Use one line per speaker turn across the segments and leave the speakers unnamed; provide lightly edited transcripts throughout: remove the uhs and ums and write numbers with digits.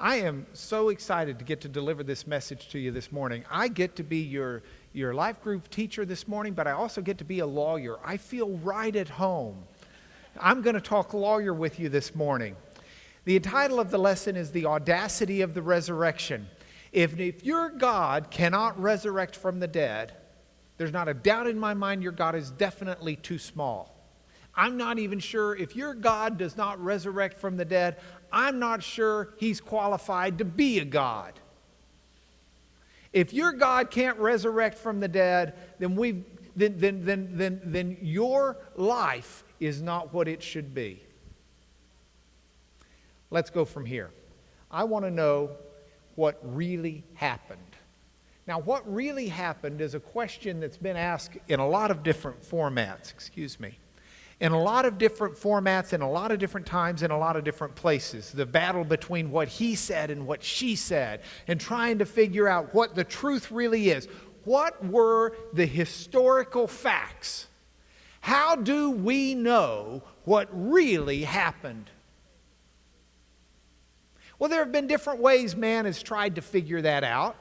I am so excited to get to deliver this message to you this morning. I get to be your life group teacher this morning, but I also get to be a lawyer. I feel right at home. I'm going to talk lawyer with you this morning. The title of the lesson is The Audacity of the Resurrection. If your God cannot resurrect from the dead, there's not a doubt in my mind your God is definitely too small. I'm not even sure if your God does not resurrect from the dead, I'm not sure he's qualified to be a God. If your God can't resurrect from the dead, then your life is not what it should be. Let's go from here. I want to know what really happened. Now, what really happened is a question that's been asked in a lot of different formats, in a lot of different formats, in a lot of different times, in a lot of different places. The battle between what he said and what she said, and trying to figure out what the truth really is. What were the historical facts? How do we know what really happened? Well, there have been different ways man has tried to figure that out.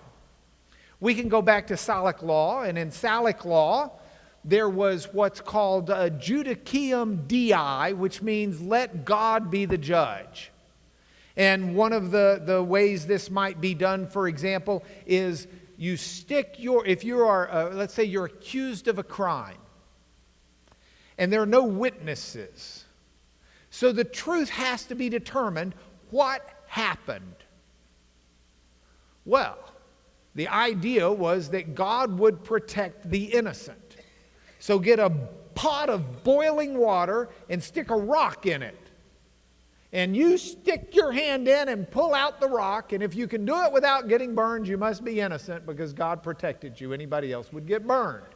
We can go back to Salic law, and in Salic law, there was what's called judicium dei, which means let God be the judge. And one of the ways this might be done, for example, is you stick if you are, let's say you're accused of a crime, and there are no witnesses. So the truth has to be determined. What happened? Well, the idea was that God would protect the innocent. So get a pot of boiling water and stick a rock in it. And you stick your hand in and pull out the rock, and if you can do it without getting burned, you must be innocent because God protected you. Anybody else would get burned.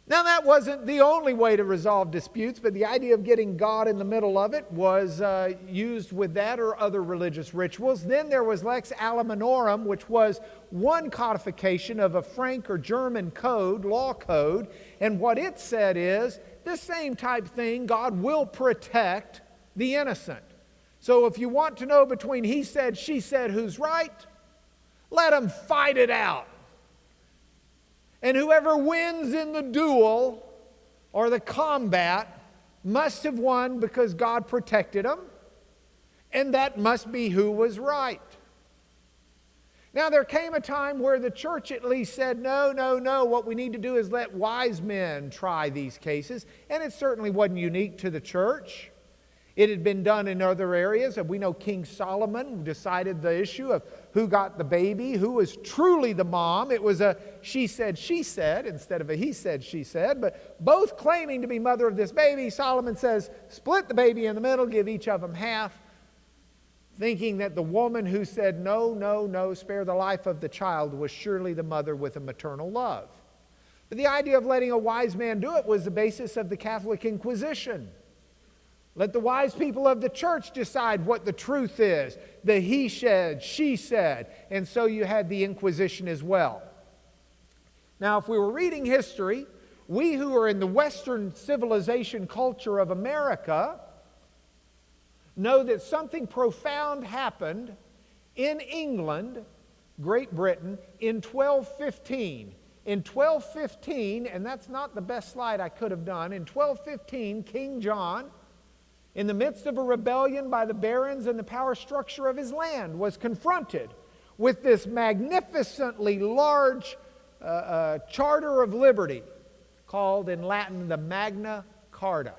Now, that wasn't the only way to resolve disputes, but the idea of getting God in the middle of it was used with that or other religious rituals. Then there was Lex Aliminorum, which was one codification of a Frank or German code, law code, and what it said is the same type thing, God will protect the innocent. So if you want to know between he said, she said, who's right, let them fight it out. And whoever wins in the duel or the combat must have won because God protected them, and that must be who was right. Now, there came a time where the church at least said, no, what we need to do is let wise men try these cases, and it certainly wasn't unique to the church. It had been done in other areas. We know King Solomon decided the issue of who got the baby, who was truly the mom. It was a she said instead of a he said, she said, but both claiming to be mother of this baby. Solomon says, split the baby in the middle, give each of them half, thinking that the woman who said, no, spare the life of the child was surely the mother with a maternal love. But the idea of letting a wise man do it was the basis of the Catholic Inquisition. Let the wise people of the church decide what the truth is. The he said, she said. And so you had the Inquisition as well. Now, if we were reading history, we who are in the Western civilization culture of America know that something profound happened in England, Great Britain, in 1215. In 1215, and that's not the best slide I could have done, in 1215, King John, in the midst of a rebellion by the barons and the power structure of his land, was confronted with this magnificently large charter of liberty called in Latin the Magna Carta.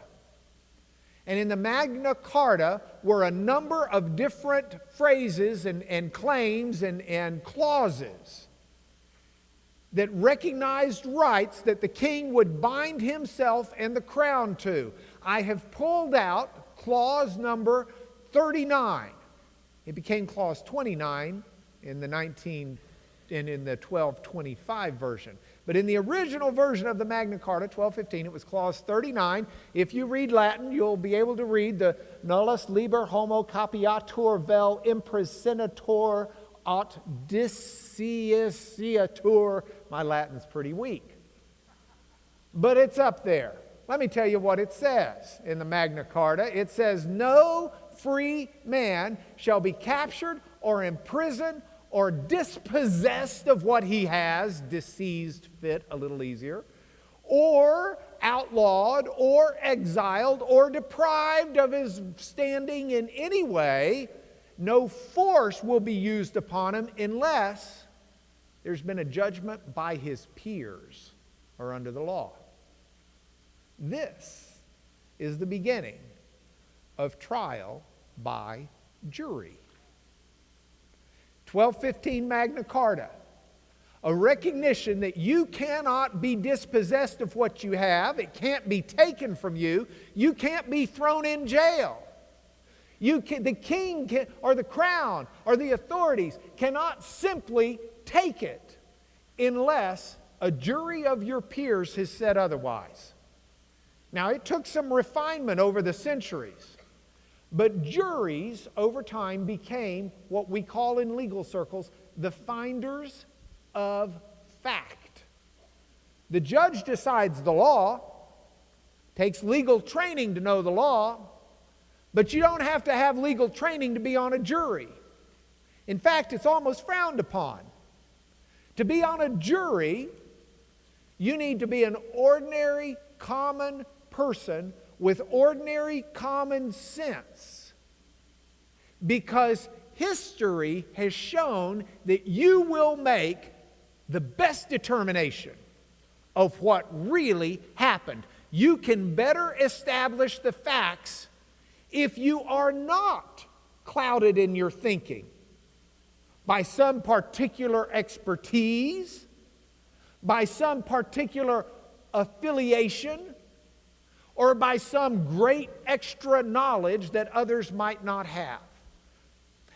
And in the Magna Carta were a number of different phrases and claims and clauses that recognized rights that the king would bind himself and the crown to. I have pulled out clause number 39. It became clause 29 in the 1225 version. But in the original version of the Magna Carta, 1215, it was clause 39. If you read Latin, you'll be able to read the nullus liber homo capiatur vel imprisonator aut disciatur. My Latin's pretty weak, but it's up there. Let me tell you what it says in the Magna Carta. It says, no free man shall be captured or imprisoned or dispossessed of what he has, disseized fit a little easier, or outlawed or exiled or deprived of his standing in any way, no force will be used upon him unless there's been a judgment by his peers or under the law. This is the beginning of trial by jury. 1215 Magna Carta, a recognition that you cannot be dispossessed of what you have. It can't be taken from you. You can't be thrown in jail. The king or the crown or the authorities cannot simply take it unless a jury of your peers has said otherwise. Now, it took some refinement over the centuries, but juries over time became what we call in legal circles the finders of fact. The judge decides the law, takes legal training to know the law, but you don't have to have legal training to be on a jury. In fact, it's almost frowned upon. To be on a jury, you need to be an ordinary, common person with ordinary common sense, because history has shown that you will make the best determination of what really happened. You can better establish the facts if you are not clouded in your thinking by some particular expertise, by some particular affiliation, or by some great extra knowledge that others might not have.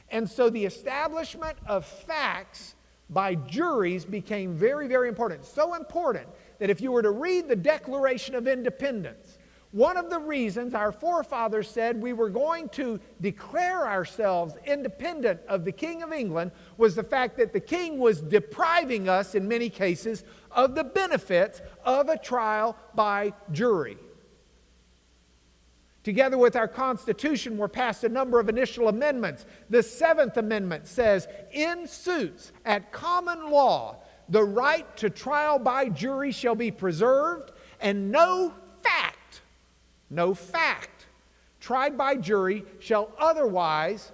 And so the establishment of facts by juries became very, very important. So important that if you were to read the Declaration of Independence, one of the reasons our forefathers said we were going to declare ourselves independent of the King of England was the fact that the king was depriving us, in many cases, of the benefits of a trial by jury. Together with our Constitution were passed a number of initial amendments. The 7th Amendment says, in suits at common law, the right to trial by jury shall be preserved, and no fact tried by jury shall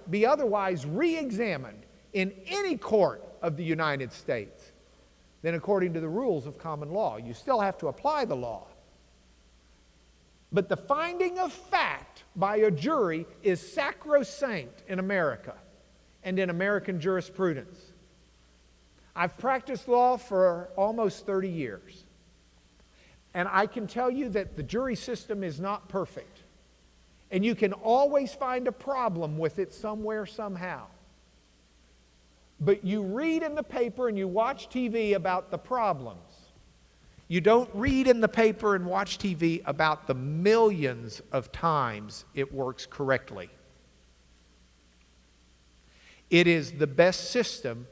be otherwise re-examined in any court of the United States than according to the rules of common law. You still have to apply the law. But the finding of fact by a jury is sacrosanct in America and in American jurisprudence. I've practiced law for almost 30 years. And I can tell you that the jury system is not perfect. And you can always find a problem with it somewhere, somehow. But you read in the paper and you watch TV about the problems. You don't read in the paper and watch TV about the millions of times it works correctly. It is the best system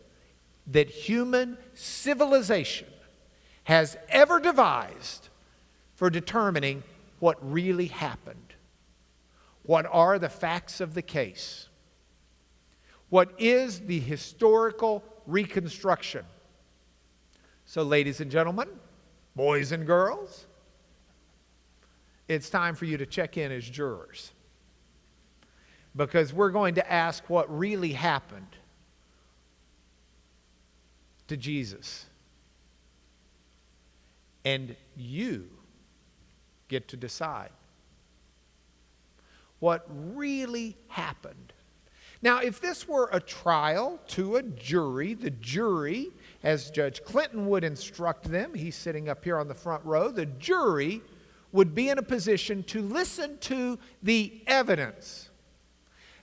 that human civilization has ever devised for determining what really happened. What are the facts of the case? What is the historical reconstruction? So, ladies and gentlemen, boys and girls, it's time for you to check in as jurors, because we're going to ask what really happened to Jesus. And you get to decide what really happened. Now, if this were a trial to a jury, the jury, as Judge Clinton would instruct them, he's sitting up here on the front row, the jury would be in a position to listen to the evidence.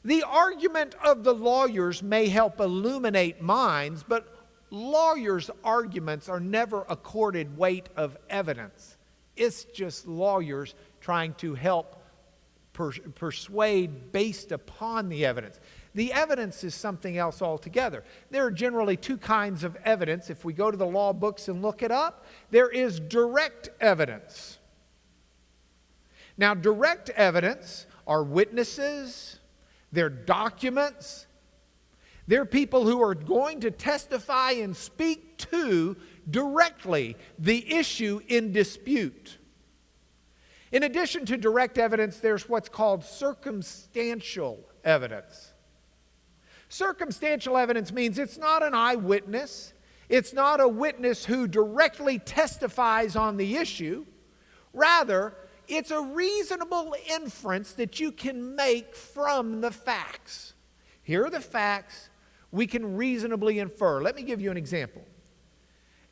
The argument of the lawyers may help illuminate minds, but lawyers' arguments are never accorded weight of evidence. It's just lawyers trying to help persuade based upon the evidence. The evidence is something else altogether. There are generally two kinds of evidence. If we go to the law books and look it up, there is direct evidence. Now, direct evidence are witnesses They're documents. They're people who are going to testify and speak to directly the issue in dispute. In addition to direct evidence, there's what's called circumstantial evidence. Circumstantial evidence means it's not an eyewitness. It's not a witness who directly testifies on the issue. Rather, it's a reasonable inference that you can make from the facts. Here are the facts we can reasonably infer. Let me give you an example.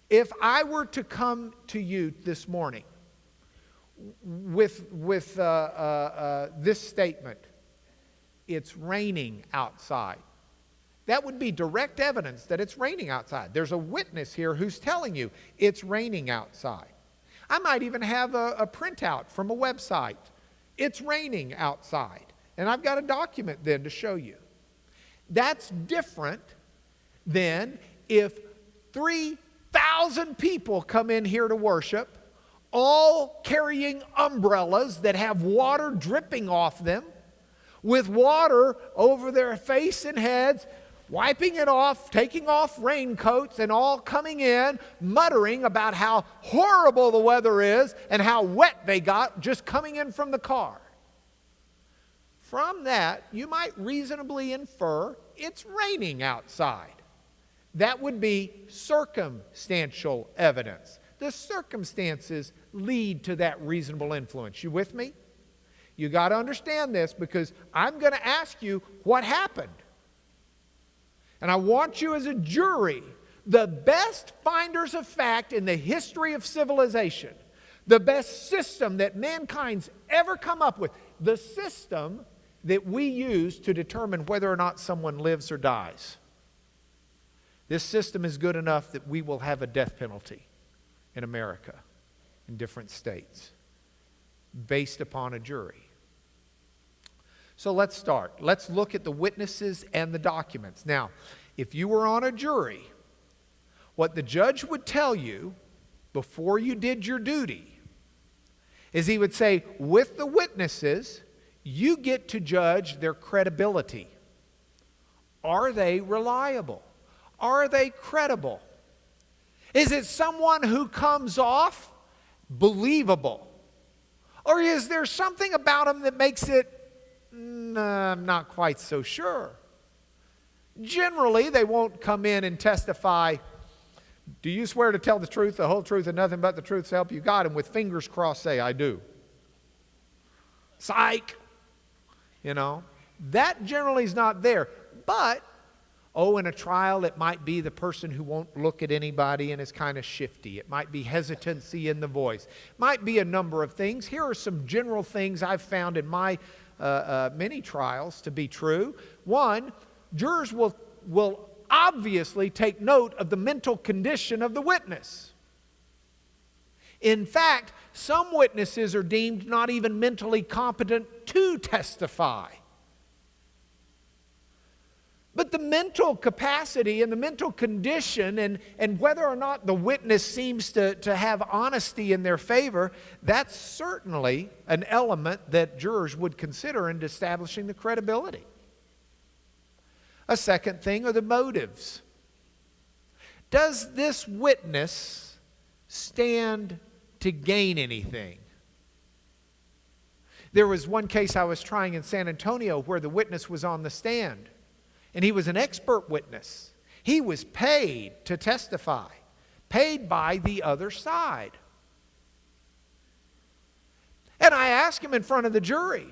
If I were to come to you this morning with this statement, it's raining outside, that would be direct evidence that it's raining outside. There's a witness here who's telling you it's raining outside. I might even have a printout from a website. It's raining outside. And I've got a document then to show you. That's different than if 3,000 people come in here to worship, all carrying umbrellas that have water dripping off them, with water over their face and heads, wiping it off, taking off raincoats, and all coming in, muttering about how horrible the weather is and how wet they got just coming in from the car. From that, you might reasonably infer it's raining outside. That would be circumstantial evidence. The circumstances lead to that reasonable influence. You with me? You got to understand this, because I'm going to ask you what happened. And I want you as a jury, the best finders of fact in the history of civilization, the best system that mankind's ever come up with, the system that we use to determine whether or not someone lives or dies. This system is good enough that we will have a death penalty in America, in different states, based upon a jury. So let's start. Let's look at the witnesses and the documents. Now, if you were on a jury, what the judge would tell you before you did your duty is he would say, with the witnesses, you get to judge their credibility. Are they reliable? Are they credible? Is it someone who comes off believable? Or is there something about them that makes it, I'm not quite so sure? Generally, they won't come in and testify, do you swear to tell the truth, the whole truth, and nothing but the truth to help you God? And with fingers crossed say, I do. Psych! You know, that generally is not there. But, in a trial, it might be the person who won't look at anybody and is kind of shifty. It might be hesitancy in the voice. It might be a number of things. Here are some general things I've found in my many trials to be true. One, jurors will obviously take note of the mental condition of the witness. In fact, some witnesses are deemed not even mentally competent to testify. But the mental capacity and the mental condition and whether or not the witness seems to have honesty in their favor, that's certainly an element that jurors would consider in establishing the credibility. A second thing are the motives. Does this witness stand to gain anything? There was one case I was trying in San Antonio where the witness was on the stand. And he was an expert witness. He was paid to testify, paid by the other side. And I asked him in front of the jury,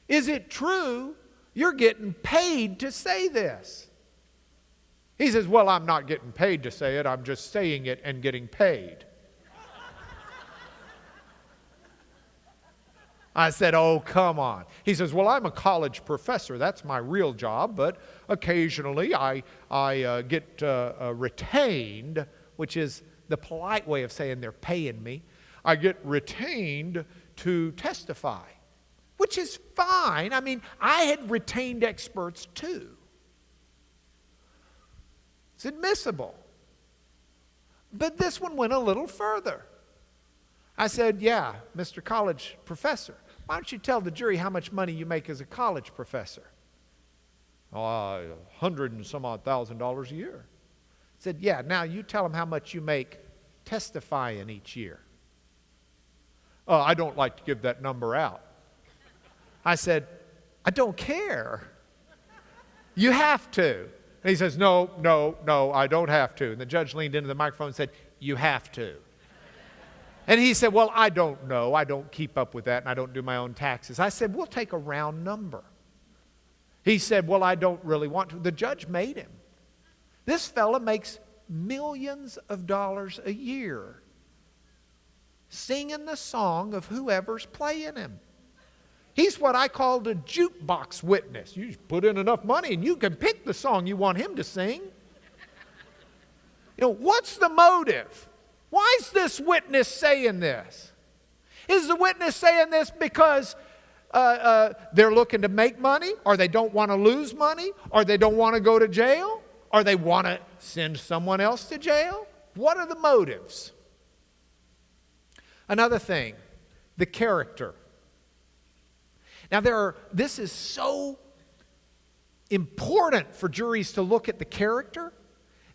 is it true you're getting paid to say this? He says, well, I'm not getting paid to say it. I'm just saying it and getting paid. I said, oh, come on. He says, well, I'm a college professor. That's my real job, but occasionally I get retained, which is the polite way of saying they're paying me. I get retained to testify, which is fine. I mean, I had retained experts too. It's admissible. But this one went a little further. I said, yeah, Mr. College Professor, why don't you tell the jury how much money you make as a college professor? $100 and some odd thousand a year. I said, yeah, now you tell them how much you make testifying each year. I don't like to give that number out. I said, I don't care. You have to. And he says, no, I don't have to. And the judge leaned into the microphone and said, you have to. And he said, well, I don't know. I don't keep up with that, and I don't do my own taxes. I said, we'll take a round number. He said, well, I don't really want to. The judge made him. This fella makes millions of dollars a year singing the song of whoever's playing him. He's what I call the jukebox witness. You just put in enough money and you can pick the song you want him to sing. What's the motive? Why is this witness saying this? Is the witness saying this because they're looking to make money, or they don't want to lose money, or they don't want to go to jail, or they want to send someone else to jail? What are the motives? Another thing, the character. Now this is so important for juries to look at the character,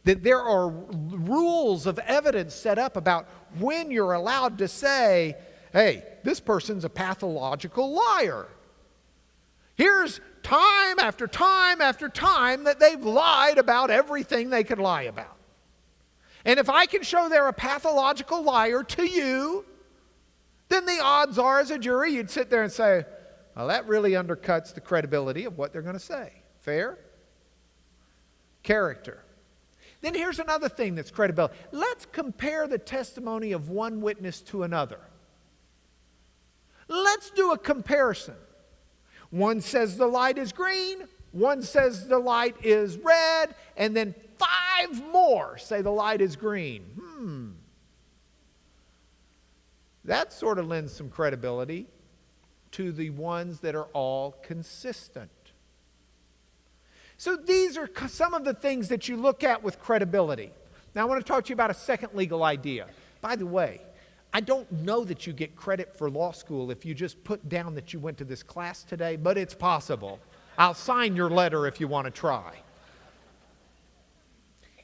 that there are rules of evidence set up about when you're allowed to say, hey, this person's a pathological liar. Here's time after time after time that they've lied about everything they could lie about. And if I can show they're a pathological liar to you, then the odds are, as a jury, you'd sit there and say, well, that really undercuts the credibility of what they're going to say. Fair? Character. Then here's another thing that's credibility. Let's compare the testimony of one witness to another. Let's do a comparison. One says the light is green, one says the light is red, and then 5 more say the light is green. That sort of lends some credibility to the ones that are all consistent. So these are some of the things that you look at with credibility. Now I want to talk to you about a second legal idea. By the way, I don't know that you get credit for law school if you just put down that you went to this class today, but it's possible. I'll sign your letter if you want to try.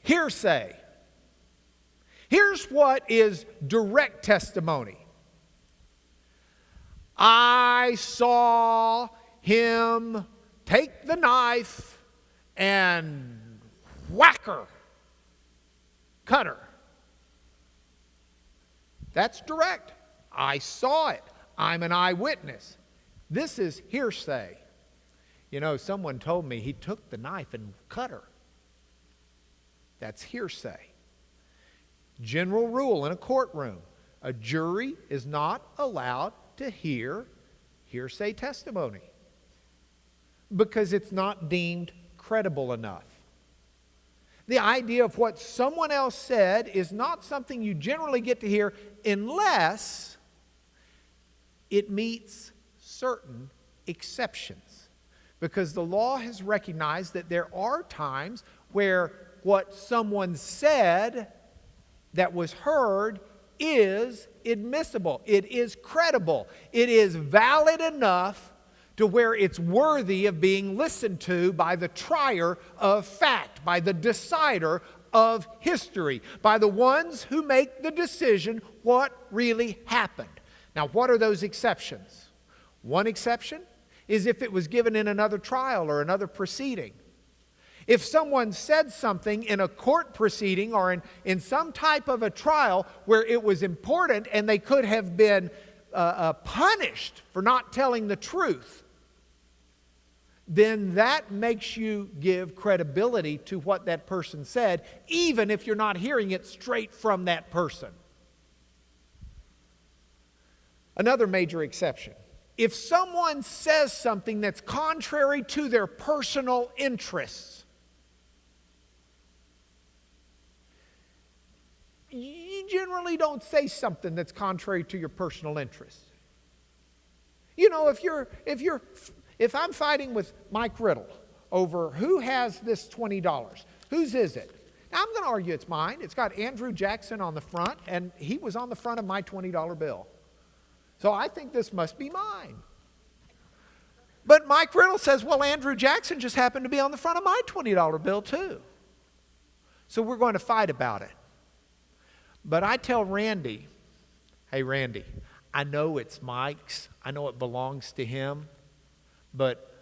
Hearsay. Here's what is direct testimony. I saw him take the knife and whack her, cut her. That's direct. I saw it. I'm an eyewitness. This is hearsay. Someone told me he took the knife and cut her. That's hearsay. General rule in a courtroom. A jury is not allowed to hear hearsay testimony because it's not deemed credible enough. The idea of what someone else said is not something you generally get to hear unless it meets certain exceptions. Because the law has recognized that there are times where what someone said that was heard is admissible. It is credible. It is valid enough to where it's worthy of being listened to by the trier of fact, by the decider of history, by the ones who make the decision what really happened. Now, what are those exceptions? One exception is if it was given in another trial or another proceeding. If someone said something in a court proceeding or in some type of a trial where it was important and they could have been punished for not telling the truth, then that makes you give credibility to what that person said, even if you're not hearing it straight from that person. Another major exception. If someone says something that's contrary to their personal interests, you generally don't say something that's contrary to your personal interests. If I'm fighting with Mike Riddle over who has this $20, whose is it? Now, I'm going to argue it's mine. It's got Andrew Jackson on the front, and he was on the front of my $20 bill. So I think this must be mine. But Mike Riddle says, well, Andrew Jackson just happened to be on the front of my $20 bill too. So we're going to fight about it. But I tell Randy, hey, Randy, I know it's Mike's. I know it belongs to him. But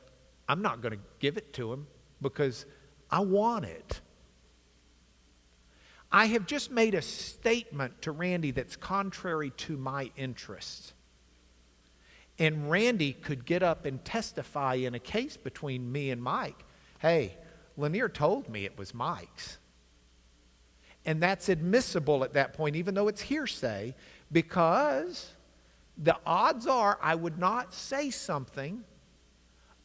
I'm not going to give it to him because I want it. I have just made a statement to Randy that's contrary to my interests. And Randy could get up and testify in a case between me and Mike. Hey, Lanier told me it was Mike's. And that's admissible at that point, even though it's hearsay, because the odds are I would not say something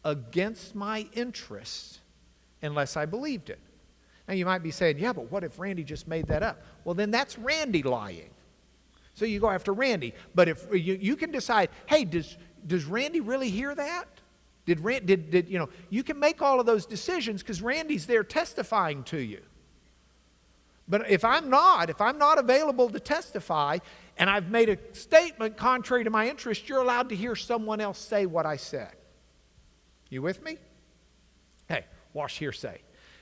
against my interests unless I believed it. Now you might be saying, yeah, but what if Randy just made that up? Well, then that's Randy lying. So you go after Randy. But if you can decide, hey, does Randy really hear that? You can make all of those decisions because Randy's there testifying to you. But if I'm not available to testify and I've made a statement contrary to my interest, you're allowed to hear someone else say what I said. You with me? Hey, wash hearsay.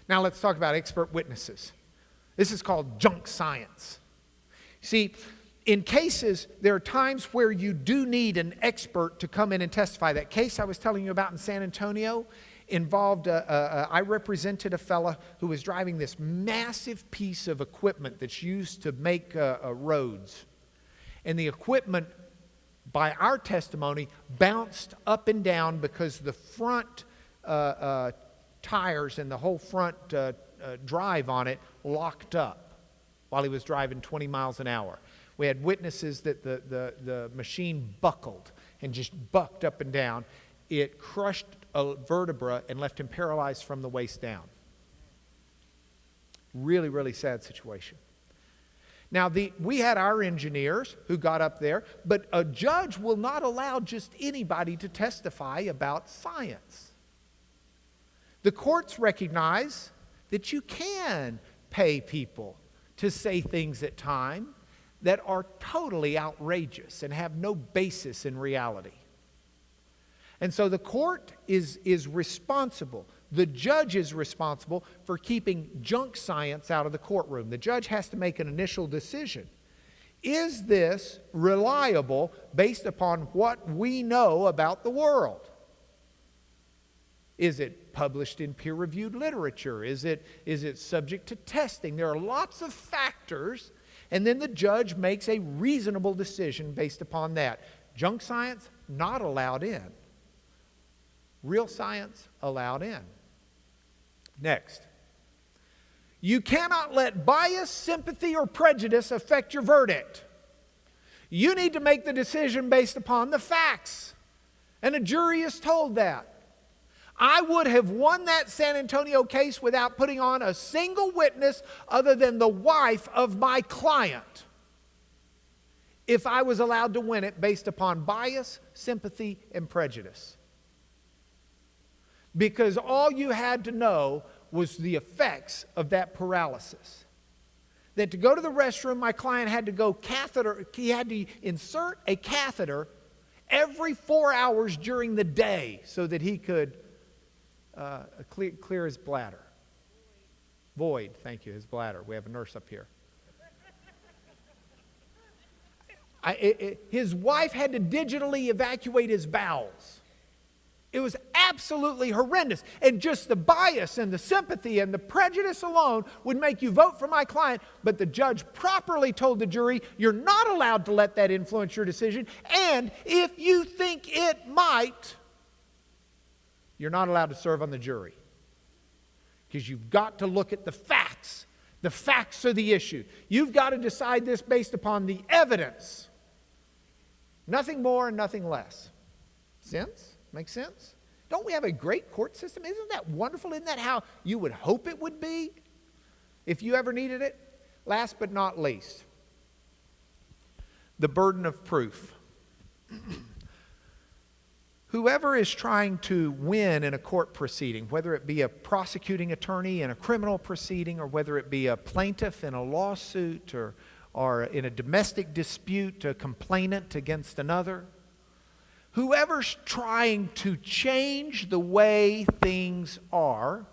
Now let's talk about expert witnesses. This is called junk science. See, in cases, there are times where you do need an expert to come in and testify. That case I was telling you about in San Antonio involved, I represented a fella who was driving this massive piece of equipment that's used to make roads. And the equipment, by our testimony, bounced up and down because the front tires and the whole front drive on it locked up while he was driving 20 miles an hour. We had witnesses that the machine buckled and just bucked up and down. It crushed a vertebra and left him paralyzed from the waist down. Really, really sad situation. Now, we had our engineers who got up there, but a judge will not allow just anybody to testify about science. The courts recognize that you can pay people to say things at times that are totally outrageous and have no basis in reality. And so the court is responsible. The judge is responsible for keeping junk science out of the courtroom. The judge has to make an initial decision. Is this reliable based upon what we know about the world? Is it published in peer-reviewed literature? Is it subject to testing? There are lots of factors, and then the judge makes a reasonable decision based upon that. Junk science, not allowed in. Real science, allowed in. Next. You cannot let bias, sympathy, or prejudice affect your verdict. You need to make the decision based upon the facts. And a jury is told that. I would have won that San Antonio case without putting on a single witness other than the wife of my client if I was allowed to win it based upon bias, sympathy, and prejudice. Because all you had to know was the effects of that paralysis. That to go to the restroom, my client had to go catheter, he had to insert a catheter every 4 hours during the day so that he could clear his bladder. Void, thank you, his bladder. We have a nurse up here. His wife had to digitally evacuate his bowels. It was absolutely horrendous. And just the bias and the sympathy and the prejudice alone would make you vote for my client. But the judge properly told the jury, you're not allowed to let that influence your decision. And if you think it might, you're not allowed to serve on the jury. Because you've got to look at the facts. The facts are the issue. You've got to decide this based upon the evidence. Nothing more and nothing less. Sense? Make sense? Don't we have a great court system? Isn't that wonderful? Isn't that how you would hope it would be if you ever needed it? Last but not least, the burden of proof. Whoever is trying to win in a court proceeding, whether it be a prosecuting attorney in a criminal proceeding or whether it be a plaintiff in a lawsuit or in a domestic dispute, a complainant against another, whoever's trying to change the way things are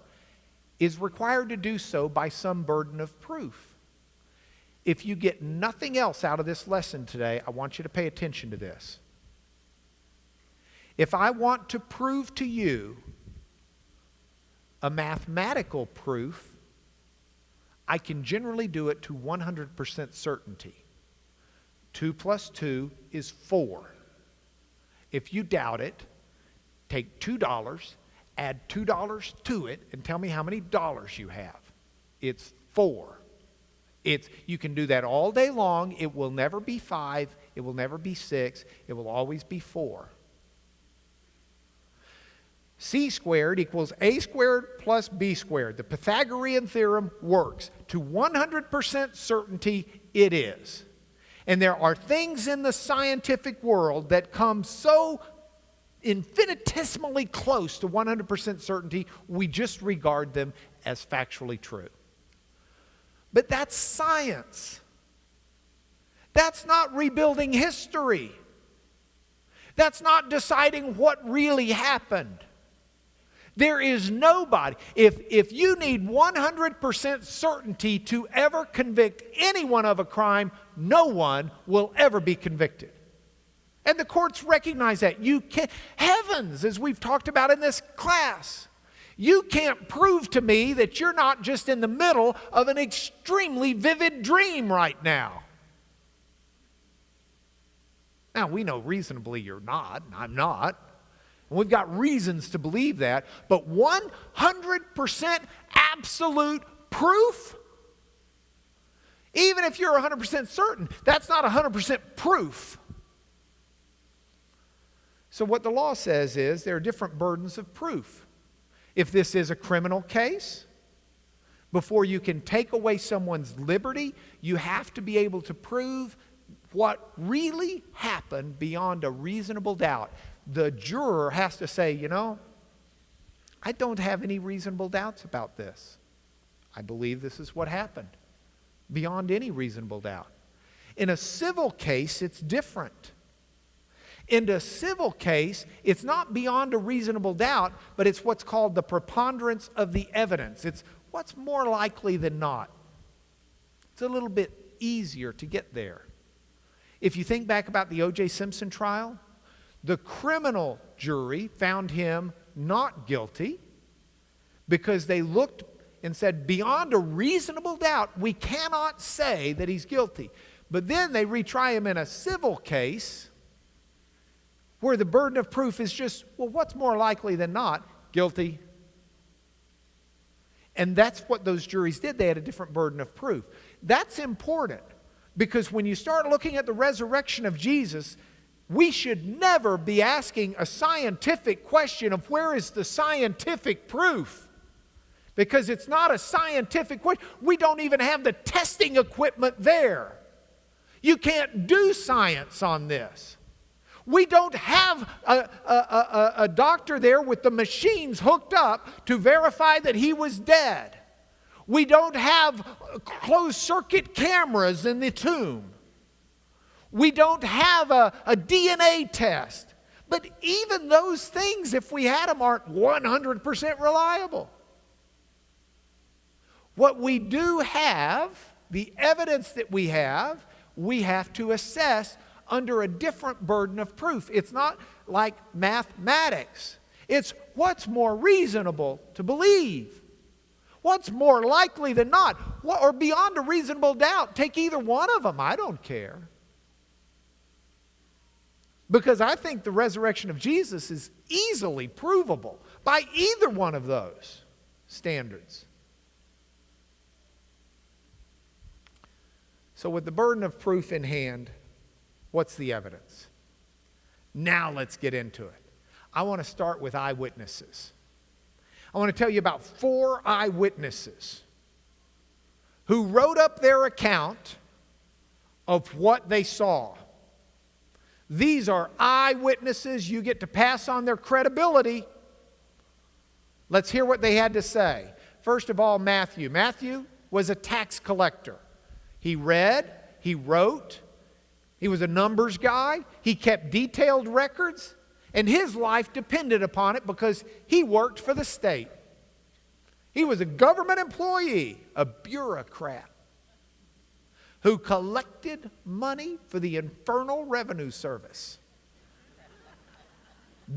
is required to do so by some burden of proof. If you get nothing else out of this lesson today, I want you to pay attention to this. If I want to prove to you a mathematical proof, I can generally do it to 100% certainty. 2 plus 2 is 4. If you doubt it, take $2, add $2 to it, and tell me how many dollars you have. It's 4. You can do that all day long. It will never be 5. It will never be 6. It will always be 4. C squared equals A squared plus B squared. The Pythagorean theorem works. To 100% certainty, it is. And there are things in the scientific world that come so infinitesimally close to 100% certainty, we just regard them as factually true. But that's science. That's not rebuilding history. That's not deciding what really happened. There is nobody. If you need 100% certainty to ever convict anyone of a crime, no one will ever be convicted. And the courts recognize that. You can't, heavens, as we've talked about in this class, you can't prove to me that you're not just in the middle of an extremely vivid dream right now. Now, we know reasonably you're not, and I'm not. And we've got reasons to believe that. But 100% absolute proof? Even if you're 100% certain, that's not 100% proof. So what the law says is there are different burdens of proof. If this is a criminal case, before you can take away someone's liberty, you have to be able to prove what really happened beyond a reasonable doubt. The juror has to say, you know, I don't have any reasonable doubts about this. I believe this is what happened, beyond any reasonable doubt. In a civil case, it's different. In a civil case, it's not beyond a reasonable doubt, but it's what's called the preponderance of the evidence. It's what's more likely than not. It's a little bit easier to get there. If you think back about the O.J. Simpson trial, the criminal jury found him not guilty because they looked and said, beyond a reasonable doubt, we cannot say that he's guilty. But then they retry him in a civil case where the burden of proof is just, well, what's more likely than not? Guilty. And that's what those juries did. They had a different burden of proof. That's important because when you start looking at the resurrection of Jesus, we should never be asking a scientific question of where is the scientific proof? Because it's not a scientific question. We don't even have the testing equipment there. You can't do science on this. We don't have a doctor there with the machines hooked up to verify that he was dead. We don't have closed circuit cameras in the tomb. We don't have a DNA test. But even those things, if we had them, aren't 100% reliable. What we do have, the evidence that we have to assess under a different burden of proof. It's not like mathematics. It's what's more reasonable to believe. What's more likely than not? Or beyond a reasonable doubt. Take either one of them. I don't care. Because I think the resurrection of Jesus is easily provable by either one of those standards. So with the burden of proof in hand, what's the evidence? Now let's get into it. I want to start with eyewitnesses. I want to tell you about 4 eyewitnesses who wrote up their account of what they saw. These are eyewitnesses. You get to pass on their credibility. Let's hear what they had to say. First of all, Matthew. Matthew was a tax collector. He read, he wrote, he was a numbers guy, he kept detailed records. And his life depended upon it because he worked for the state. He was a government employee, a bureaucrat, who collected money for the Infernal Revenue Service.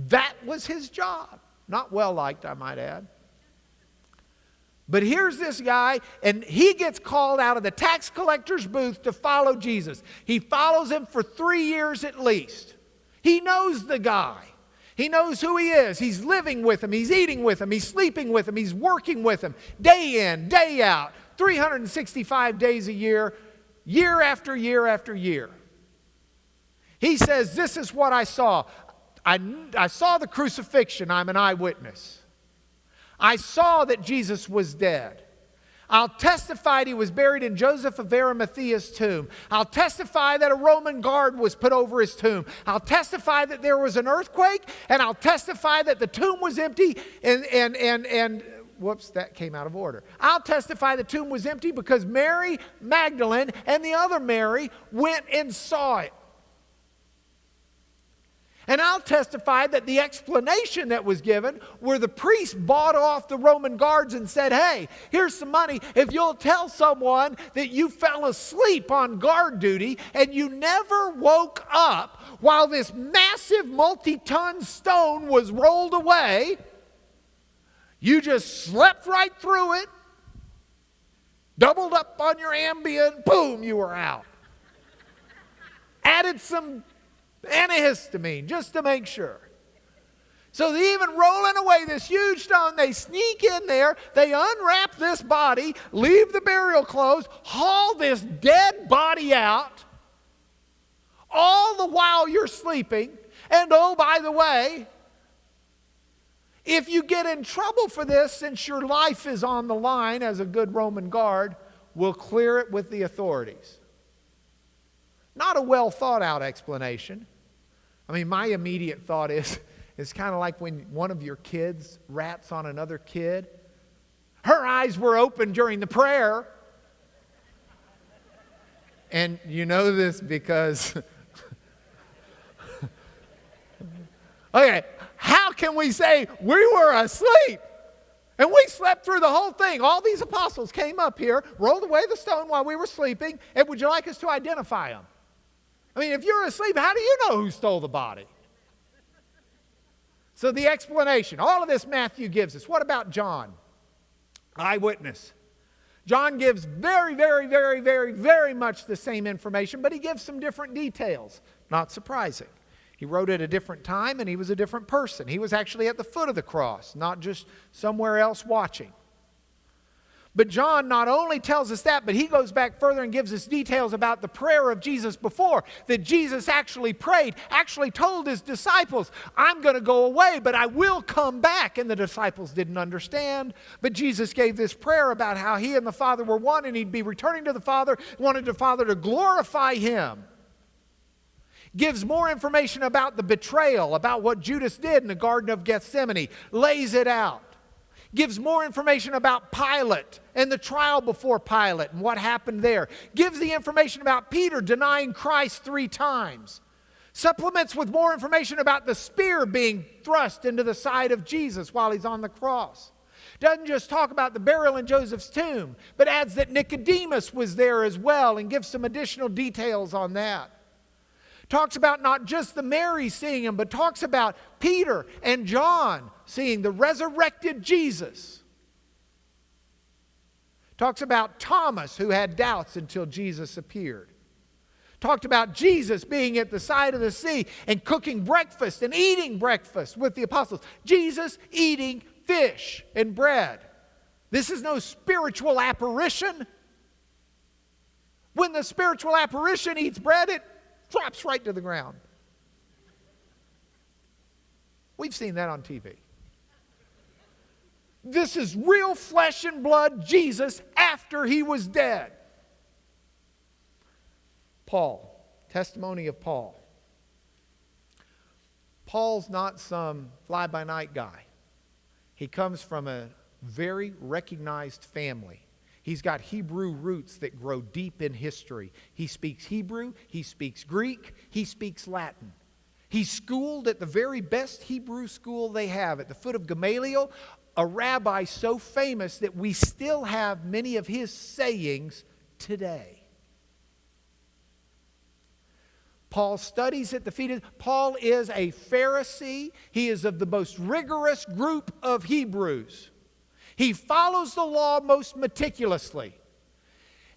That was his job. Not well liked, I might add. But here's this guy, and he gets called out of the tax collector's booth to follow Jesus. He follows him for 3 years at least. He knows the guy. He knows who he is. He's living with him. He's eating with him. He's sleeping with him. He's working with him. Day in, day out. 365 days a year. Year after year after year. He says, this is what I saw. I saw the crucifixion. I'm an eyewitness. I saw that Jesus was dead. I'll testify he was buried in Joseph of Arimathea's tomb. I'll testify that a Roman guard was put over his tomb. I'll testify that there was an earthquake, and I'll testify that the tomb was empty and whoops, that came out of order. I'll testify the tomb was empty because Mary Magdalene and the other Mary went and saw it. And I'll testify that the explanation that was given where the priest bought off the Roman guards and said, hey, here's some money if you'll tell someone that you fell asleep on guard duty and you never woke up while this massive multi-ton stone was rolled away. You just slept right through it, doubled up on your Ambien, boom, you were out. Added some antihistamine just to make sure. So they even rolling away this huge stone, they sneak in there, they unwrap this body, leave the burial clothes, haul this dead body out, all the while you're sleeping. And oh, by the way, if you get in trouble for this, since your life is on the line as a good Roman guard, we'll clear it with the authorities. Not a well thought out explanation. I mean, my immediate thought is, it's kind of like when one of your kids rats on another kid. Her eyes were open during the prayer. And you know this because, okay, how can we say we were asleep? And we slept through the whole thing. All these apostles came up here, rolled away the stone while we were sleeping, and would you like us to identify them? I mean, if you're asleep, how do you know who stole the body? So the explanation, all of this Matthew gives us. What about John? Eyewitness. John gives very, very, very, very, very much the same information, but he gives some different details. Not surprising. He wrote at a different time and he was a different person. He was actually at the foot of the cross, not just somewhere else watching. But John not only tells us that, but he goes back further and gives us details about the prayer of Jesus before, that Jesus actually prayed, actually told his disciples, I'm going to go away, but I will come back. And the disciples didn't understand. But Jesus gave this prayer about how he and the Father were one and he'd be returning to the Father, wanted the Father to glorify him. Gives more information about the betrayal, about what Judas did in the Garden of Gethsemane, lays it out. Gives more information about Pilate and the trial before Pilate and what happened there. Gives the information about Peter denying Christ 3 times. Supplements with more information about the spear being thrust into the side of Jesus while he's on the cross. Doesn't just talk about the burial in Joseph's tomb, but adds that Nicodemus was there as well and gives some additional details on that. Talks about not just the Mary seeing him, but talks about Peter and John seeing the resurrected Jesus. Talks about Thomas, who had doubts until Jesus appeared. Talked about Jesus being at the side of the sea and cooking breakfast and eating breakfast with the apostles. Jesus eating fish and bread. This is no spiritual apparition. When the spiritual apparition eats bread, it drops right to the ground. We've seen that on TV. This is real flesh and blood Jesus after he was dead. Paul, testimony of Paul. Paul's not some fly-by-night guy. He comes from a very recognized family. He's got Hebrew roots that grow deep in history. He speaks Hebrew, he speaks Greek, he speaks Latin. He's schooled at the very best Hebrew school they have, at the foot of Gamaliel, a rabbi so famous that we still have many of his sayings today. Paul studies at the feet of... Paul is a Pharisee. He is of the most rigorous group of Hebrews. He follows the law most meticulously.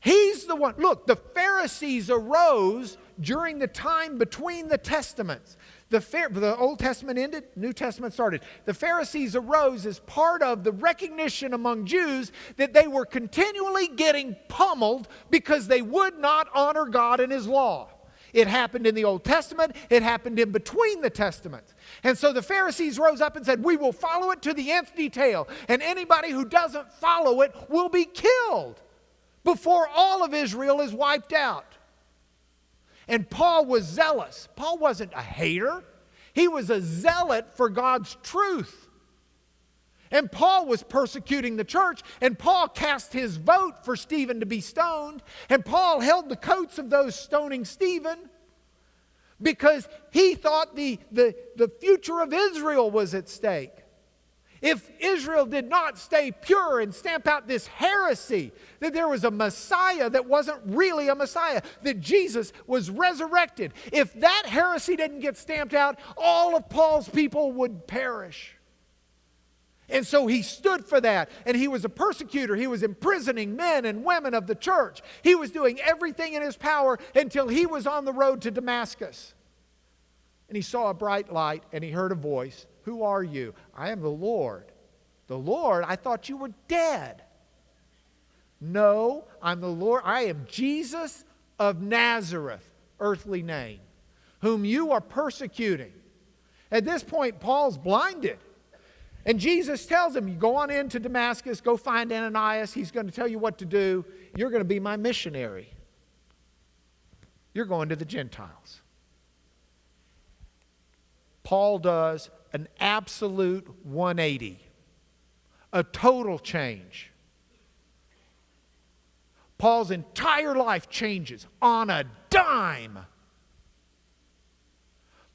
He's the one... Look, the Pharisees arose during the time between the Testaments. The Old Testament ended, New Testament started. The Pharisees arose as part of the recognition among Jews that they were continually getting pummeled because they would not honor God and His law. It happened in the Old Testament. It happened in between the Testaments. And so the Pharisees rose up and said, we will follow it to the nth detail. And anybody who doesn't follow it will be killed before all of Israel is wiped out. And Paul was zealous. Paul wasn't a hater. He was a zealot for God's truth. And Paul was persecuting the church, and Paul cast his vote for Stephen to be stoned, and Paul held the coats of those stoning Stephen because he thought the future of Israel was at stake. If Israel did not stay pure and stamp out this heresy that there was a Messiah that wasn't really a Messiah, that Jesus was resurrected, if that heresy didn't get stamped out, all of Paul's people would perish. And so he stood for that, and he was a persecutor. He was imprisoning men and women of the church. He was doing everything in his power until he was on the road to Damascus. And he saw a bright light, and he heard a voice. Who are you? I am the Lord. The Lord? I thought you were dead. No, I'm the Lord. I am Jesus of Nazareth, earthly name, whom you are persecuting. At this point, Paul's blinded. And Jesus tells him, you go on into Damascus, go find Ananias. He's going to tell you what to do. You're going to be my missionary. You're going to the Gentiles. Paul does an absolute 180, a total change. Paul's entire life changes on a dime.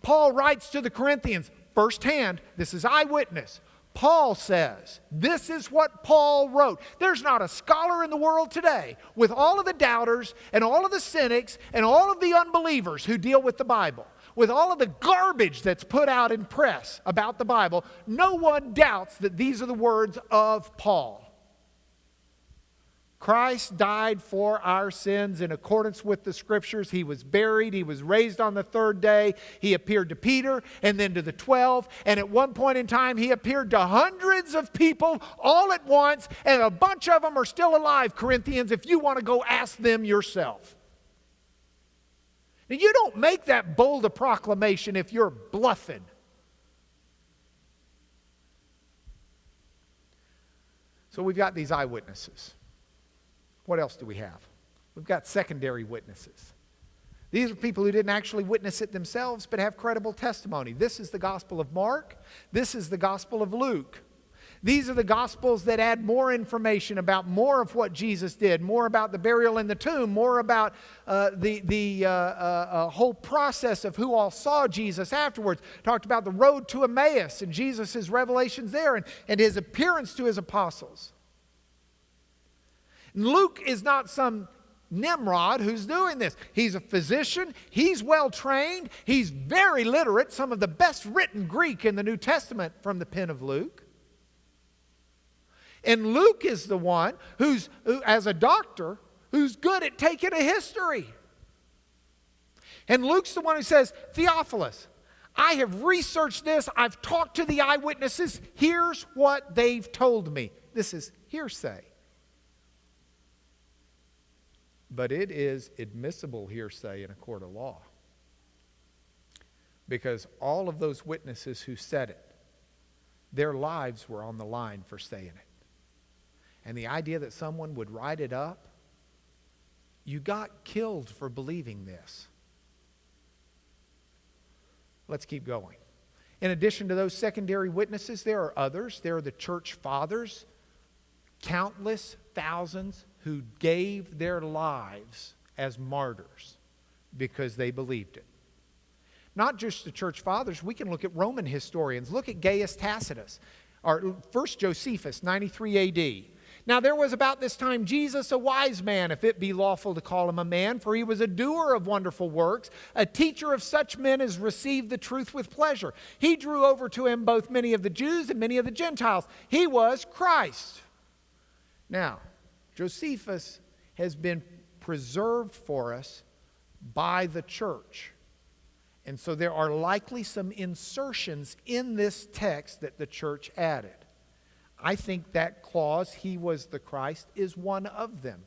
Paul writes to the Corinthians firsthand. This is Eyewitness. Paul says, this is what Paul wrote. There's not a scholar in the world today, with all of the doubters and all of the cynics and all of the unbelievers who deal with the Bible, with all of the garbage that's put out in press about the Bible, no one doubts that these are the words of Paul. Christ died for our sins in accordance with the Scriptures. He was buried. He was raised on the third day. He appeared to Peter and then to the 12. And at one point in time, He appeared to hundreds of people all at once. And a bunch of them are still alive, Corinthians, if you want to go ask them yourself. Now, you don't make that bold a proclamation if you're bluffing. So we've got these eyewitnesses. What else do we have? We've got secondary witnesses. These are people who didn't actually witness it themselves, but have credible testimony. This is the Gospel of Mark. This is the Gospel of Luke. These are the Gospels that add more information about more of what Jesus did, more about the burial in the tomb, more about the whole process of who all saw Jesus afterwards. Talked about the road to Emmaus and Jesus' revelations there and His appearance to His apostles. Luke is not some Nimrod who's doing this. He's a physician. He's well trained. He's very literate. Some of the best written Greek in the New Testament from the pen of Luke. And Luke is the one who, as a doctor, who's good at taking a history. And Luke's the one who says, Theophilus, I have researched this. I've talked to the eyewitnesses. Here's what they've told me. This is hearsay. But it is admissible hearsay in a court of law. Because all of those witnesses who said it, their lives were on the line for saying it. And the idea that someone would write it up, you got killed for believing this. Let's keep going. In addition to those secondary witnesses, there are others. There are the church fathers, countless thousands who gave their lives as martyrs because they believed it. Not just the church fathers. We can look at Roman historians. Look at Gaius Tacitus, or first Josephus, 93 A.D. Now there was about this time Jesus, a wise man, if it be lawful to call him a man, for he was a doer of wonderful works, a teacher of such men as received the truth with pleasure. He drew over to him both many of the Jews and many of the Gentiles. He was Christ. Now, Josephus has been preserved for us by the church. And so there are likely some insertions in this text that the church added. I think that clause, he was the Christ, is one of them.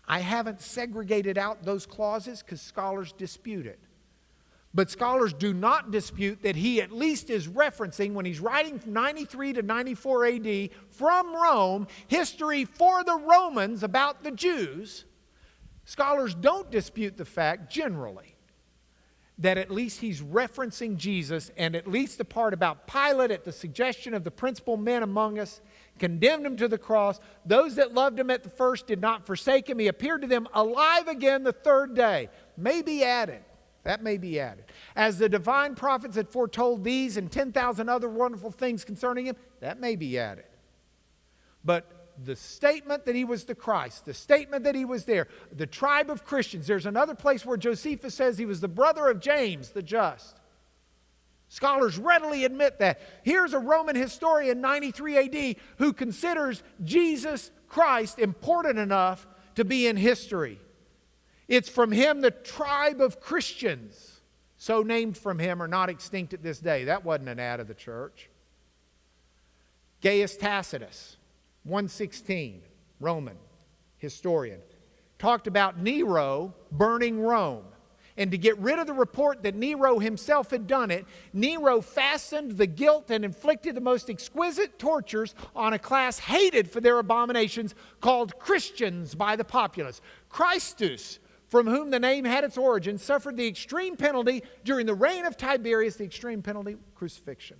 I haven't segregated out those clauses because scholars dispute it. But scholars do not dispute that he at least is referencing, when he's writing from 93 to 94 AD from Rome, history for the Romans about the Jews. Scholars don't dispute the fact, generally, that at least he's referencing Jesus, and at least the part about Pilate, at the suggestion of the principal men among us, condemned him to the cross. Those that loved him at the first did not forsake him. He appeared to them alive again the third day. May be added. That may be added. As the divine prophets had foretold these and 10,000 other wonderful things concerning him, that may be added. But the statement that he was the Christ, the statement that he was there, the tribe of Christians. There's another place where Josephus says he was the brother of James the just. Scholars readily admit that. Here's a Roman historian, 93 AD, who considers Jesus Christ important enough to be in history. It's from him the tribe of Christians, so named from him, are not extinct at this day. That wasn't an ad of the church. Gaius Tacitus, 116, Roman historian, talked about Nero burning Rome. And to get rid of the report that Nero himself had done it, Nero fastened the guilt and inflicted the most exquisite tortures on a class hated for their abominations, called Christians by the populace. Christus, from whom the name had its origin, suffered the extreme penalty during the reign of Tiberius, the extreme penalty, crucifixion.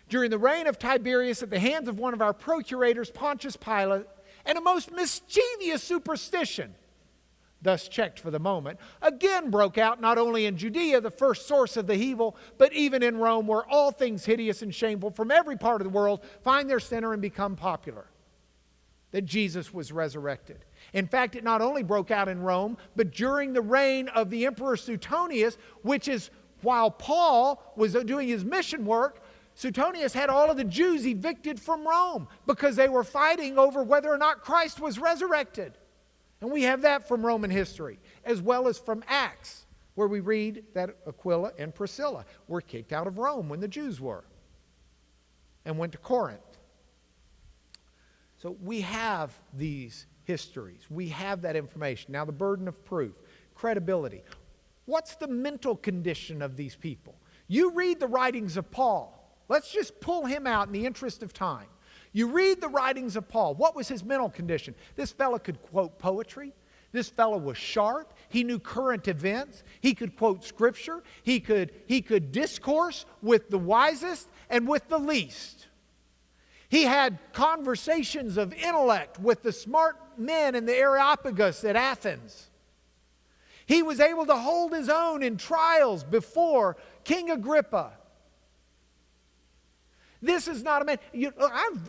During the reign of Tiberius, at the hands of one of our procurators, Pontius Pilate, and a most mischievous superstition, thus checked for the moment, again broke out not only in Judea, the first source of the evil, but even in Rome, where all things hideous and shameful from every part of the world find their center and become popular. That Jesus was resurrected. In fact, it not only broke out in Rome, but during the reign of the Emperor Suetonius, which is while Paul was doing his mission work, Suetonius had all of the Jews evicted from Rome because they were fighting over whether or not Christ was resurrected. And we have that from Roman history, as well as from Acts, where we read that Aquila and Priscilla were kicked out of Rome when the Jews were, and went to Corinth. So we have these histories. We have that information. Now the burden of proof, credibility. What's the mental condition of these people? You read the writings of Paul. Let's just pull him out in the interest of time. You read the writings of Paul. What was his mental condition? This fellow could quote poetry. This fellow was sharp. He knew current events. He could quote scripture. He could discourse with the wisest and with the least. He had conversations of intellect with the smart men in the Areopagus at Athens. He was able to hold his own in trials before King Agrippa. This is not a man.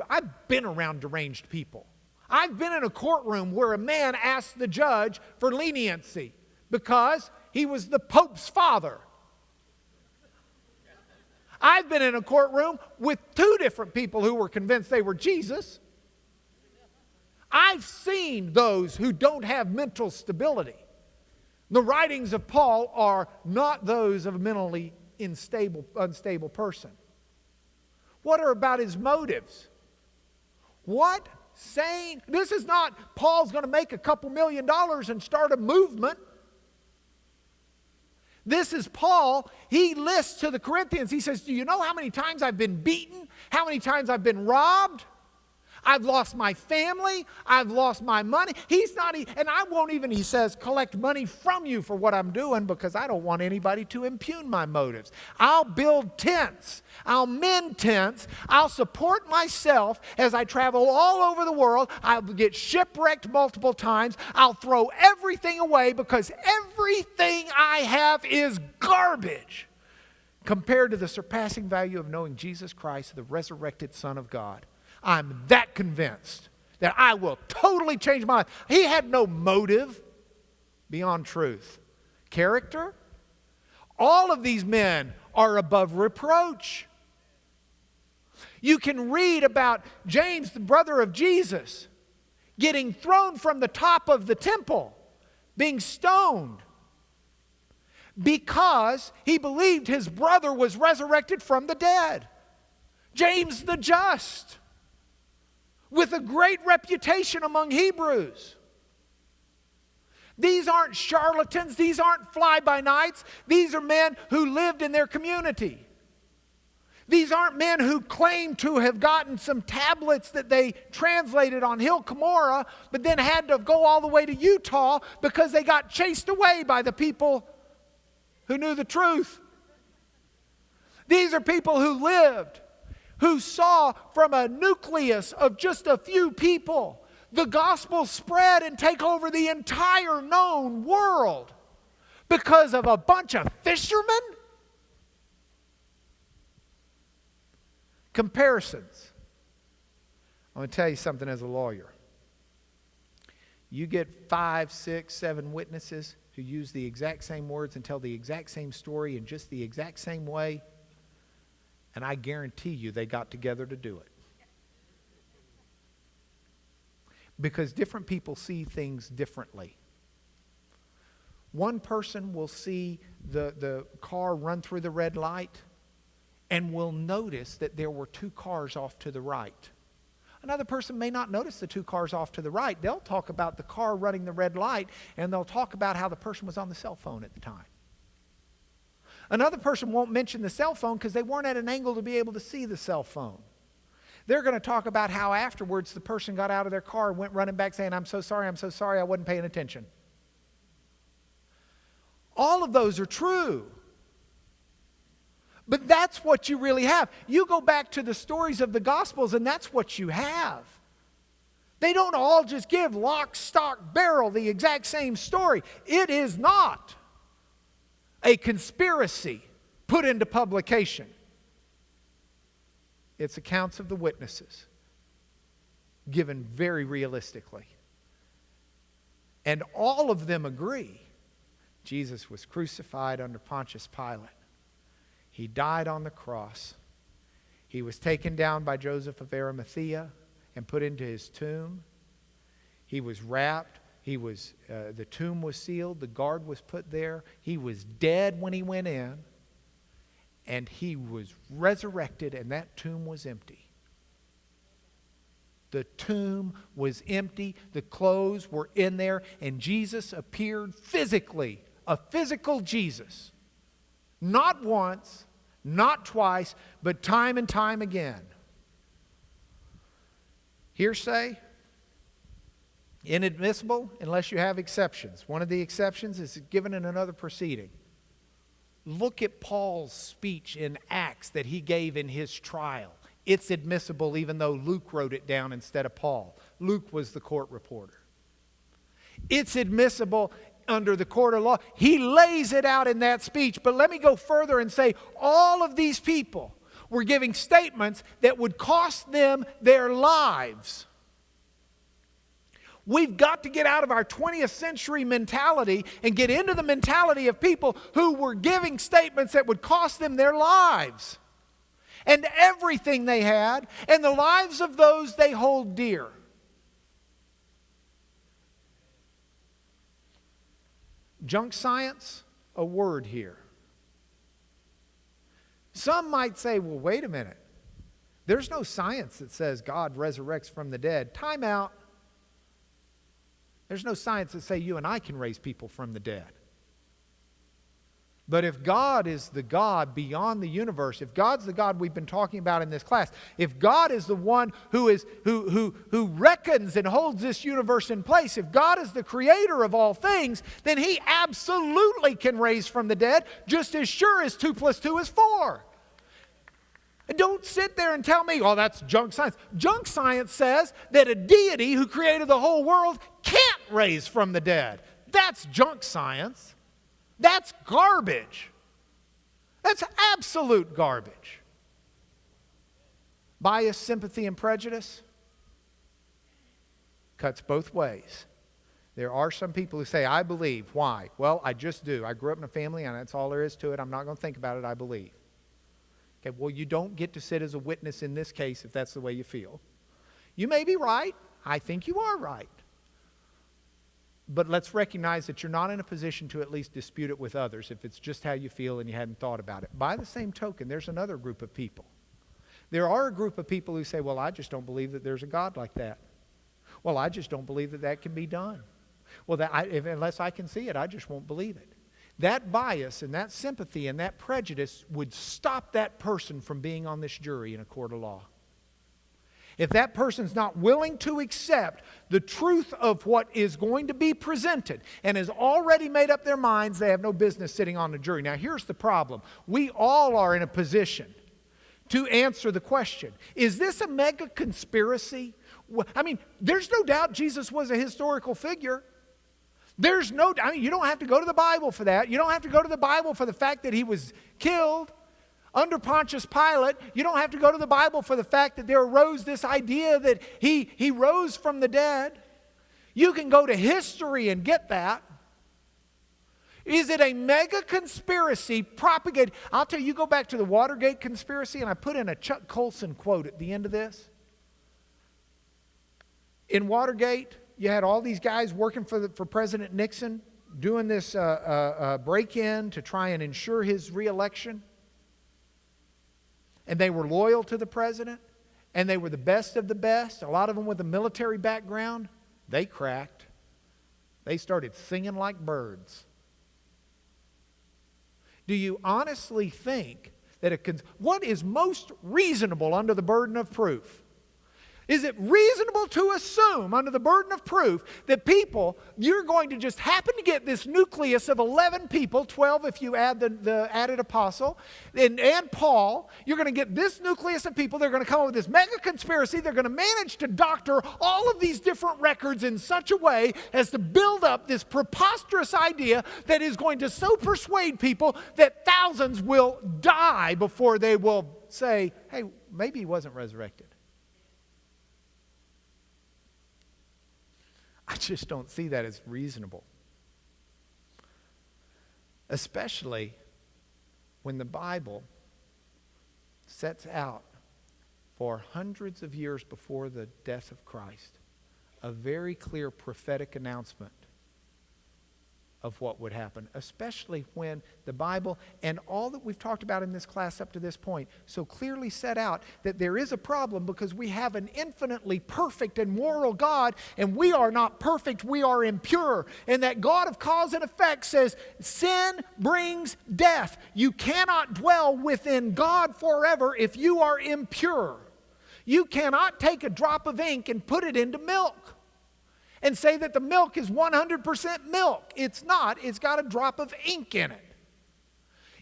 I've been around deranged people. I've been in a courtroom where a man asked the judge for leniency because he was the Pope's father. I've been in a courtroom with two different people who were convinced they were Jesus. I've seen those who don't have mental stability. The writings of Paul are not those of a mentally unstable person. What are about his motives? What saying? This is not Paul's going to make a couple $1 million and start a movement. This is Paul. He lists to the Corinthians, he says, do you know how many times I've been beaten? How many times I've been robbed? I've lost my family. I've lost my money. And I won't even, he says, collect money from you for what I'm doing because I don't want anybody to impugn my motives. I'll build tents. I'll mend tents. I'll support myself as I travel all over the world. I'll get shipwrecked multiple times. I'll throw everything away because everything I have is garbage. compared to the surpassing value of knowing Jesus Christ, the resurrected Son of God. I'm that convinced that I will totally change my life. He had no motive beyond truth. Character? All of these men are above reproach. You can read about James, the brother of Jesus, getting thrown from the top of the temple, being stoned, because he believed his brother was resurrected from the dead. James the just, with a great reputation among Hebrews. These aren't charlatans. These aren't fly-by-nights. These are men who lived in their community. These aren't men who claim to have gotten some tablets that they translated on Hill Cumorah, but then had to go all the way to Utah because they got chased away by the people who knew the truth. These are people who lived, who saw from a nucleus of just a few people the gospel spread and take over the entire known world because of a bunch of fishermen? Comparisons. I'm going to tell you something as a lawyer. You get 5, 6, 7 witnesses who use the exact same words and tell the exact same story in just the exact same way, and I guarantee you they got together to do it. Because different people see things differently. One person will see the car run through the red light and will notice that there were 2 cars off to the right. Another person may not notice the 2 cars off to the right. They'll talk about the car running the red light, and they'll talk about how the person was on the cell phone at the time. Another person won't mention the cell phone because they weren't at an angle to be able to see the cell phone. They're going to talk about how afterwards the person got out of their car and went running back saying, I'm so sorry, I wasn't paying attention. All of those are true. But that's what you really have. You go back to the stories of the Gospels and that's what you have. They don't all just give lock, stock, barrel the exact same story. It is not a conspiracy put into publication. It's accounts of the witnesses given very realistically. And all of them agree Jesus was crucified under Pontius Pilate. He died on the cross. He was taken down by Joseph of Arimathea and put into his tomb. He was wrapped. The tomb was sealed. The guard was put there. He was dead when he went in. And he was resurrected, and that tomb was empty. The tomb was empty. The clothes were in there, and Jesus appeared physically, a physical Jesus. Not once, not twice, but time and time again. Hearsay, inadmissible unless you have exceptions. One of the exceptions is given in another proceeding. Look at Paul's speech in Acts that he gave in his trial. It's admissible even though Luke wrote it down instead of Paul. Luke was the court reporter. It's admissible under the court of law. He lays it out in that speech. But let me go further and say all of these people were giving statements that would cost them their lives. We've got to get out of our 20th century mentality and get into the mentality of people who were giving statements that would cost them their lives and everything they had and the lives of those they hold dear. Junk science, a word here. Some might say, well, wait a minute. There's no science that says God resurrects from the dead. Time out. There's no science that say you and I can raise people from the dead. But if God is the God beyond the universe, if God's the God we've been talking about in this class, if God is the one who reckons and holds this universe in place, if God is the creator of all things, then He absolutely can raise from the dead, just as sure as 2 + 2 is 4. And don't sit there and tell me, oh, that's junk science. Junk science says that a deity who created the whole world can't raise from the dead. That's junk science. That's garbage. That's absolute garbage. Bias, sympathy, and prejudice cuts both ways. There are some people who say, I believe. Why? Well, I just do. I grew up in a family and that's all there is to it. I'm not going to think about it. I believe. Okay, well, you don't get to sit as a witness in this case if that's the way you feel. You may be right. I think you are right. But let's recognize that you're not in a position to at least dispute it with others if it's just how you feel and you hadn't thought about it. By the same token, there's another group of people. There are a group of people who say, well, I just don't believe that there's a God like that. Well, I just don't believe that that can be done. Well, unless I can see it, I just won't believe it. That bias and that sympathy and that prejudice would stop that person from being on this jury in a court of law. If that person's not willing to accept the truth of what is going to be presented and has already made up their minds, they have no business sitting on the jury. Now, here's the problem. We all are in a position to answer the question, is this a mega conspiracy? I mean, there's no doubt Jesus was a historical figure. You don't have to go to the Bible for that. You don't have to go to the Bible for the fact that he was killed under Pontius Pilate. You don't have to go to the Bible for the fact that there arose this idea that he rose from the dead. You can go to history and get that. Is it a mega conspiracy propagated? I'll tell you, you go back to the Watergate conspiracy, and I put in a Chuck Colson quote at the end of this. In Watergate, you had all these guys working for President Nixon, doing this break-in to try and ensure his re-election. And they were loyal to the president, and they were the best of the best. A lot of them with a military background. They cracked. They started singing like birds. Do you honestly think that what is most reasonable under the burden of proof? Is it reasonable to assume under the burden of proof that you're going to just happen to get this nucleus of 11 people, 12 if you add the added apostle, and Paul, you're going to get this nucleus of people, they're going to come up with this mega conspiracy, they're going to manage to doctor all of these different records in such a way as to build up this preposterous idea that is going to so persuade people that thousands will die before they will say, hey, maybe he wasn't resurrected. I just don't see that as reasonable. Especially when the Bible sets out for hundreds of years before the death of Christ a very clear prophetic announcement of what would happen, especially when the Bible and all that we've talked about in this class up to this point so clearly set out that there is a problem because we have an infinitely perfect and moral God, and we are not perfect, we are impure. And that God of cause and effect says sin brings death. You cannot dwell within God forever if you are impure. You cannot take a drop of ink and put it into milk and say that the milk is 100% milk. It's not. It's got a drop of ink in it.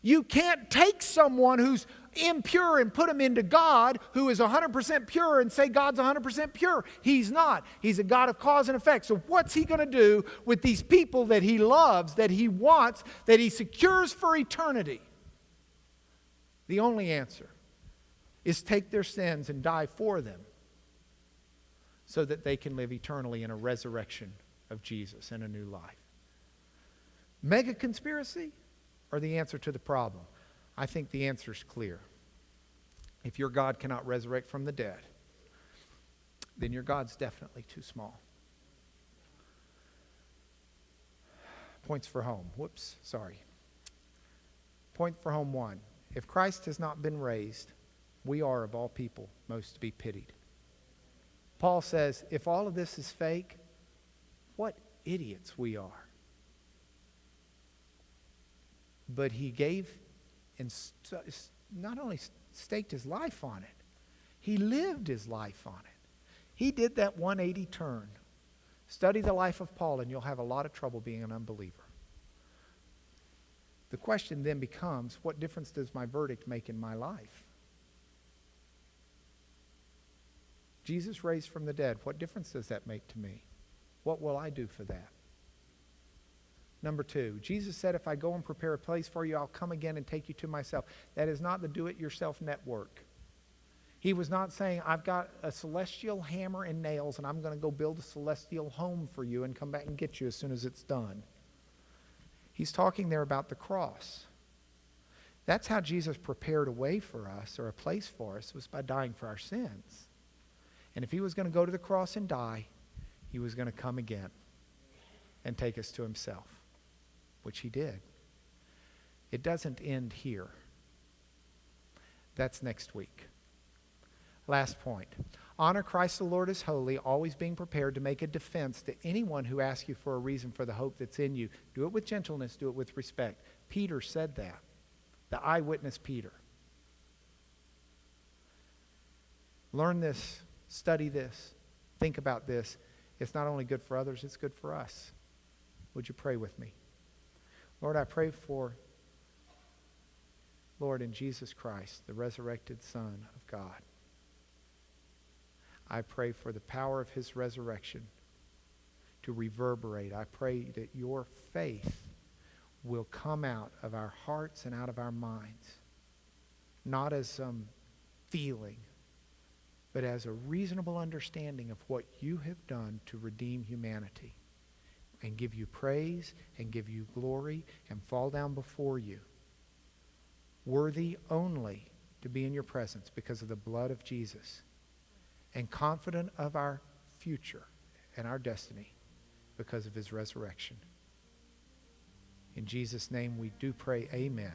You can't take someone who's impure and put him into God, who is 100% pure, and say God's 100% pure. He's not. He's a God of cause and effect. So what's he going to do with these people that he loves, that he wants, that he secures for eternity? The only answer is take their sins and die for them, so that they can live eternally in a resurrection of Jesus and a new life. Mega conspiracy or the answer to the problem? I think the answer is clear. If your God cannot resurrect from the dead, then your God's definitely too small. Points for home. Point for home 1. If Christ has not been raised, we are of all people most to be pitied. Paul says, if all of this is fake, what idiots we are. But he gave and not only staked his life on it, he lived his life on it. He did that 180 turn. Study the life of Paul and you'll have a lot of trouble being an unbeliever. The question then becomes, what difference does my verdict make in my life? Jesus raised from the dead. What difference does that make to me? What will I do for that? Number 2, Jesus said, if I go and prepare a place for you, I'll come again and take you to myself. That is not the do-it-yourself network. He was not saying, I've got a celestial hammer and nails and I'm going to go build a celestial home for you and come back and get you as soon as it's done. He's talking there about the cross. That's how Jesus prepared a way for us, or a place for us, was by dying for our sins. And if he was going to go to the cross and die, he was going to come again and take us to himself, which he did. It doesn't end here. That's next week. Last point. Honor Christ the Lord as holy, always being prepared to make a defense to anyone who asks you for a reason for the hope that's in you. Do it with gentleness, do it with respect. Peter said that. The eyewitness Peter. Learn this, study this, think about this. It's not only good for others, it's good for us. Would you pray with me? Lord, I pray for, Lord, in Jesus Christ, the resurrected Son of God. I pray for the power of his resurrection to reverberate. I pray that your faith will come out of our hearts and out of our minds, not as some feeling, but as a reasonable understanding of what you have done to redeem humanity, and give you praise and give you glory and fall down before you, worthy only to be in your presence because of the blood of Jesus, and confident of our future and our destiny because of his resurrection. In Jesus' name we do pray, amen.